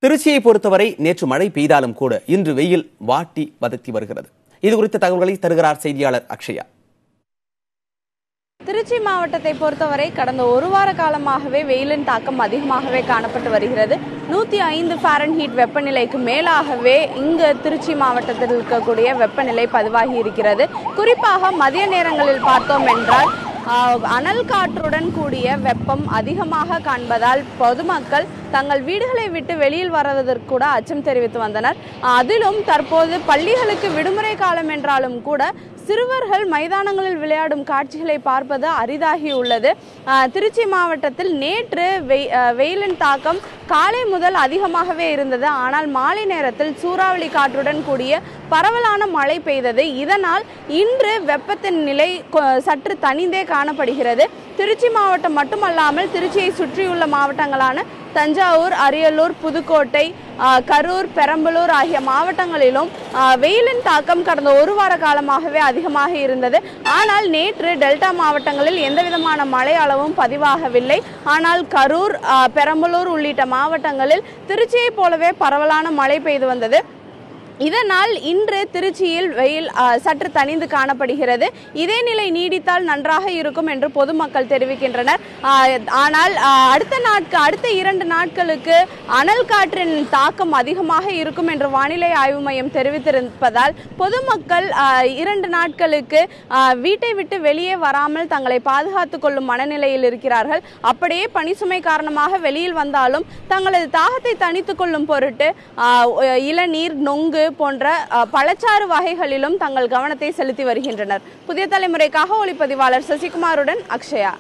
திருச்சியை பொறுத்தவரை நேற்று மழை பெய்தாலும் கூட இன்று வெயில் வாட்டி வதத்தி வருகிறது. இது குறித்த தகவல்களை தருகிறார் செய்தியாளர் அக்ஷயா. திருச்சி மாவட்டத்தை பொறுத்தவரை கடந்த ஒரு வார காலமாகவே வெயிலின் தாக்கம் அதிகமாகவே காணப்பட்டு வருகிறது. 105 ஃபாரன்ஹீட் வெப்பநிலைக்கு மேலாகவே இங்கு திருச்சி மாவட்டத்தில் இருக்கக்கூடிய வெப்பநிலை பதிவாகி இருக்கிறது. குறிப்பாக மதிய நேரங்களில் பார்த்தோம் என்றால் அனல் காற்றுடன் கூடிய வெப்பம் அதிகமாக காண்பதால் பொதுமக்கள் தங்கள் வீடுகளை விட்டு வெளியில் வருவதற்கு கூட அச்சம் தெரிவித்து வந்தனர். அதிலும் தற்போது பள்ளிகளுக்கு விடுமுறை காலம் என்றாலும் கூட சிறுவர்கள் மைதானங்களில் விளையாடும் காட்சிகளை பார்ப்பது அரிதாகியுள்ளது. திருச்சி மாவட்டத்தில் நேற்று வெயிலின் தாக்கம் காலை முதல் அதிகமாகவே இருந்தது. ஆனால் மாலை நேரத்தில் சூறாவளி காற்றுடன் கூடிய பரவலான மழை பெய்தது. இதனால் இன்று வெப்பத்தின் நிலை சற்று தணிந்தே காணப்படுகிறது. திருச்சி மாவட்டம் மட்டுமல்லாமல் திருச்சியை சுற்றியுள்ள மாவட்டங்களான தஞ்சாவூர், அரியலூர், புதுக்கோட்டை, கரூர், பெரம்பலூர் ஆகிய மாவட்டங்களிலும் வெயிலின் தாக்கம் கடந்த ஒரு வார காலமாகவே அதிகமாக இருந்தது. ஆனால் நேற்று டெல்டா மாவட்டங்களில் எந்தவிதமான மழை அளவும் பதிவாகவில்லை. ஆனால் கரூர், பெரம்பலூர் உள்ளிட்ட மாவட்டங்களில் திருச்சியை போலவே பரவலான மழை பெய்து வந்தது. இதனால் இன்று திருச்சியில் வெயில் சற்று தணிந்து காணப்படுகிறது. இதே நிலை நீடித்தால் நன்றாக இருக்கும் என்று பொதுமக்கள் தெரிவிக்கின்றனர். ஆனால் அடுத்த 2 நாட்களுக்கு அனல் காற்றின் தாக்கம் அதிகமாக இருக்கும் என்று வானிலை ஆய்வு மையம் தெரிவித்திருப்பதால் பொதுமக்கள் 2 நாட்களுக்கு வீட்டை விட்டு வெளியே வராமல் தங்களை பாதுகாத்துக் கொள்ளும் மனநிலையில் இருக்கிறார்கள். அப்படியே பணிசுமை காரணமாக வெளியில் வந்தாலும் தங்களது தாகத்தை தணித்துக் கொள்ளும் பொருட்டு இளநீர், நொங்கு போன்ற பழச்சாறு வகைகளிலும் தங்கள் கவனத்தை செலுத்தி வருகின்றனர். புதிய தலைமுறைக்காக ஒளிப்பதிவாளர் சசிகுமாருடன் அக்ஷயா.